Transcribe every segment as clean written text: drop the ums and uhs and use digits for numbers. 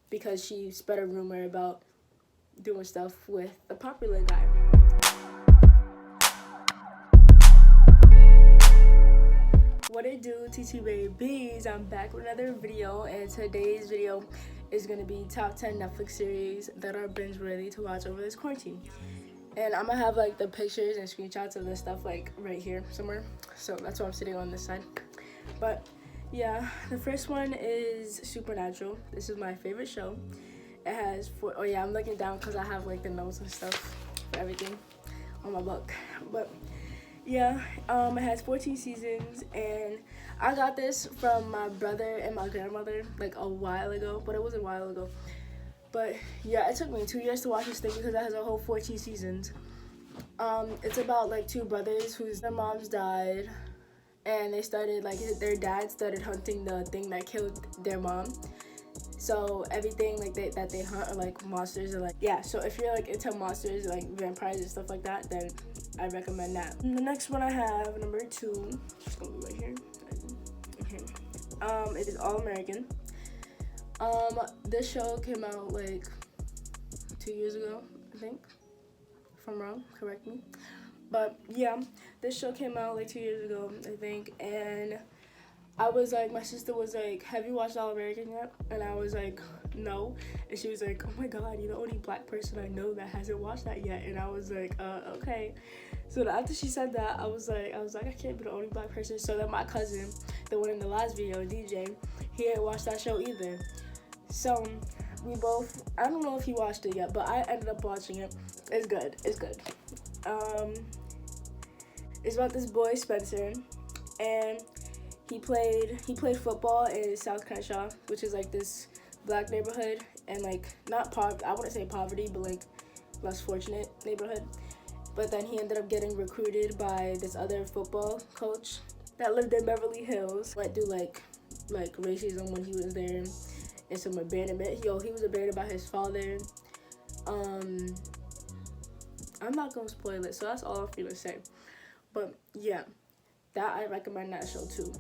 because she spread a rumor about doing stuff with a popular guy. What it do, TT babies? I'm back with another video, and today's video is gonna be top 10 Netflix series that are binge ready to watch over this quarantine. And I'm gonna have like the pictures and screenshots of this stuff like right here somewhere. So that's why I'm sitting on this side. But yeah, the first one is Supernatural. This is my favorite show. It has oh yeah, I'm looking down because I have like the notes and stuff for everything on my book. But yeah, it has 14 seasons, and I got this from my brother and my grandmother like a while ago, but it was a while ago. But yeah, it took me 2 years to watch this thing because it has a whole 14 seasons. It's about like two brothers whose their moms died, and they started like their dad started hunting the thing that killed their mom. So everything like that they hunt are like monsters or like yeah. So if you're like into monsters like vampires and stuff like that, then I recommend that. And the next one I have, number 2, just gonna be right here. Okay. It is All American. This show came out like 2 years ago, I think. If I'm wrong, correct me. But yeah, this show came out like 2 years ago, I think, and I was like, my sister was like, have you watched All American yet? And I was like, no. And she was like, oh my god, you're the only black person I know that hasn't watched that yet. And I was like, okay. So after she said that, I was like, I can't be the only black person. So then my cousin, the one in the last video, DJ, he hadn't watched that show either. So we both, I don't know if he watched it yet, but I ended up watching it. It's good. It's good. It's about this boy, Spencer, and he played football in South Crenshaw, which is like this black neighborhood, and like I wouldn't say poverty, but like less fortunate neighborhood. But then he ended up getting recruited by this other football coach that lived in Beverly Hills. Went through like racism when he was there, and some abandonment. He was abandoned by his father. I'm not gonna spoil it, so that's all I'm gonna say. But yeah, that I recommend that show too.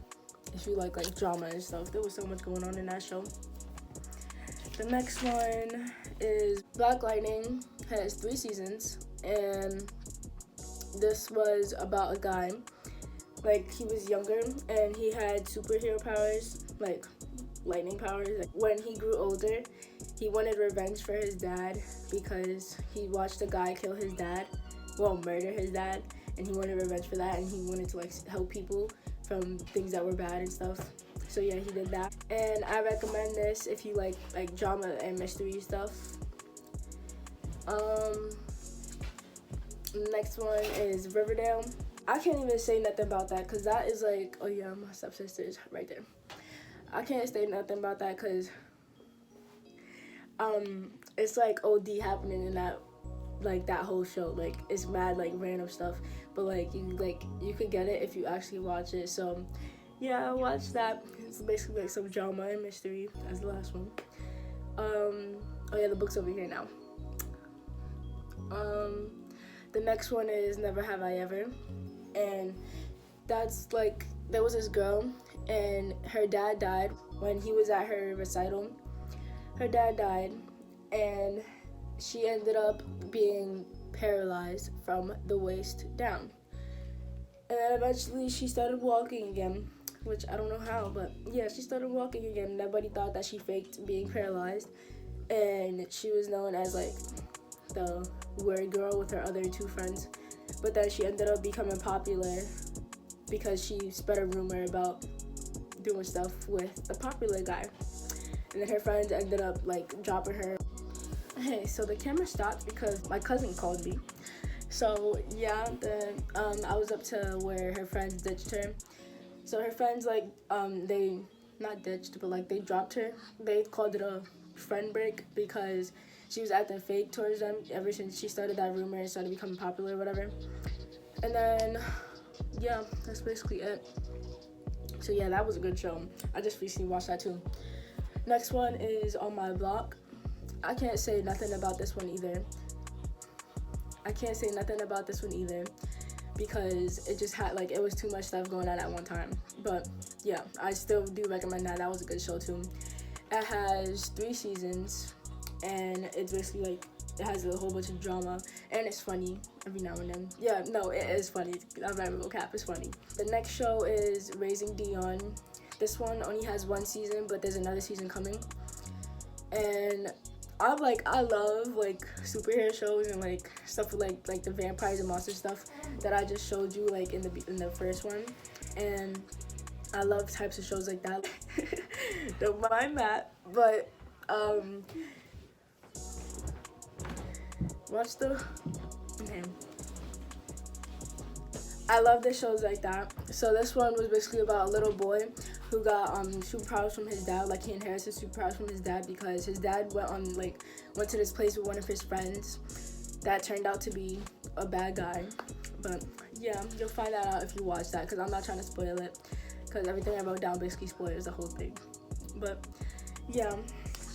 If you like drama and stuff, there was so much going on in that show. The next one is Black Lightning. Has 3 seasons, and this was about a guy, like he was younger and he had superhero powers, like lightning powers. Like, when he grew older, he wanted revenge for his dad because he watched a guy kill his dad, murder his dad, and he wanted revenge for that, and he wanted to like help people from things that were bad and stuff. So yeah, he did that. And I recommend this if you like drama and mystery stuff. Next one is Riverdale. I can't even say nothing about that because that is like, oh yeah, my stepsister's right there. I can't say nothing about that because it's like OD happening in that whole show. Like it's mad like random stuff, but like you could get it if you actually watch it. So yeah, watch that. It's basically like some drama and mystery as the last one. Oh yeah, the book's over here now. The next one is Never Have I Ever, and that's like, there was this girl and her dad died when he was at her recital. Her dad died, and she ended up being paralyzed from the waist down. And then eventually she started walking again, which I don't know how, but yeah, she started walking again. And everybody thought that she faked being paralyzed, and she was known as like the weird girl with her other 2 friends. But then she ended up becoming popular because she spread a rumor about doing stuff with a popular guy. And then her friends ended up like dropping her. Hey, so the camera stopped because my cousin called me. So yeah, then I was up to where her friends ditched her. So her friends they not ditched, but like they dropped her. They called it a friend break because she was acting fake towards them ever since she started that rumor and started becoming popular or whatever. And then yeah, that's basically it. So yeah, that was a good show. I just recently watched that too. Next one is On My Block. I can't say nothing about this one either. Because it just had it was too much stuff going on at one time. But yeah, I still do recommend that. That was a good show too. It has 3 seasons, and it's basically like it has a whole bunch of drama, and it's funny every now and then. Yeah, no, it is funny. I'm not gonna cap, it's funny. The next show is Raising Dion. This one only has 1 season, but there's another season coming. And I love like superhero shows and like stuff with like the vampires and monster stuff that I just showed you like in the first one. And I love types of shows like that. Don't mind that, but watch the. Okay. I love the shows like that. So this one was basically about a little boy who got superpowers from his dad. Like he inherited superpowers from his dad because his dad went to this place with one of his friends that turned out to be a bad guy. But yeah, you'll find that out if you watch that, because I'm not trying to spoil it, because everything I wrote down basically spoils the whole thing. But yeah,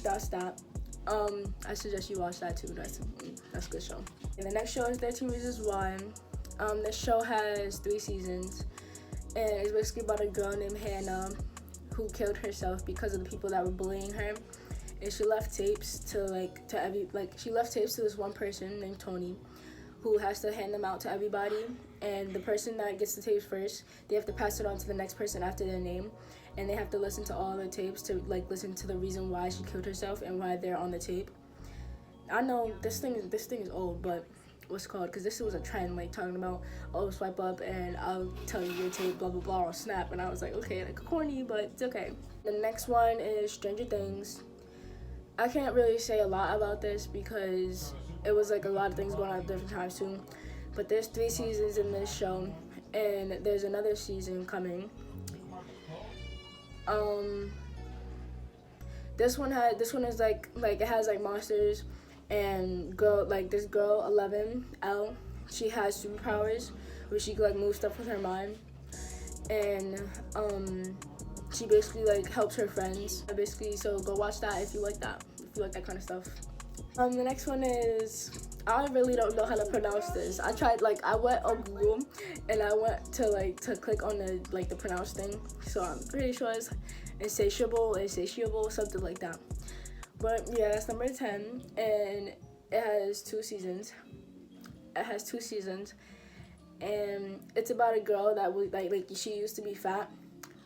that's that. I suggest you watch that too. That's a good show. And the next show is 13 Reasons Why. This show has 3 seasons, and it's basically about a girl named Hannah who killed herself because of the people that were bullying her. And she left tapes to this one person named Tony, who has to hand them out to everybody. And the person that gets the tapes first, they have to pass it on to the next person after their name, and they have to listen to all the tapes to listen to the reason why she killed herself and why they're on the tape. I know this thing is old, but what's called, because this was a trend, like talking about, oh, swipe up and I'll tell you your tape, blah blah blah, or snap. And I was like, okay, like corny, but it's okay. The next one is Stranger Things. I can't really say a lot about this because it was like a lot of things going on at different times too. But there's 3 seasons in this show, and there's another season coming. This one is like it has like monsters. And this girl 11, Elle, she has superpowers where she can like move stuff with her mind, and she basically like helps her friends. So go watch that if you like that kind of stuff. The next one is, I really don't know how to pronounce this. I tried, I went on Google and I went to click on the pronounce thing. So I'm pretty sure it's insatiable, something like that. But yeah, that's number 10, and it has 2 seasons. And it's about a girl that was she used to be fat.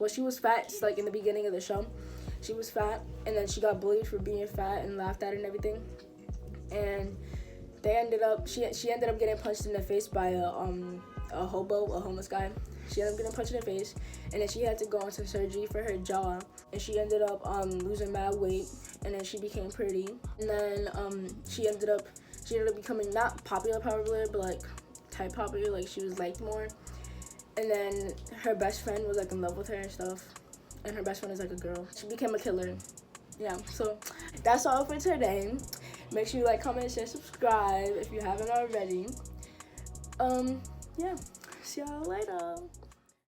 Well, she was fat in the beginning of the show. She was fat, and then she got bullied for being fat and laughed at and everything. And she ended up getting punched in the face by a homeless guy. She ended up getting punched in the face, and then she had to go into surgery for her jaw, and she ended up losing mad weight, and then she became pretty, and then she ended up becoming not popular, but type popular, she was liked more. And then her best friend was in love with her and stuff, and her best friend is a girl. She became a killer. Yeah, so that's all for today. Make sure you comment, share, subscribe if you haven't already. Yeah, see y'all later.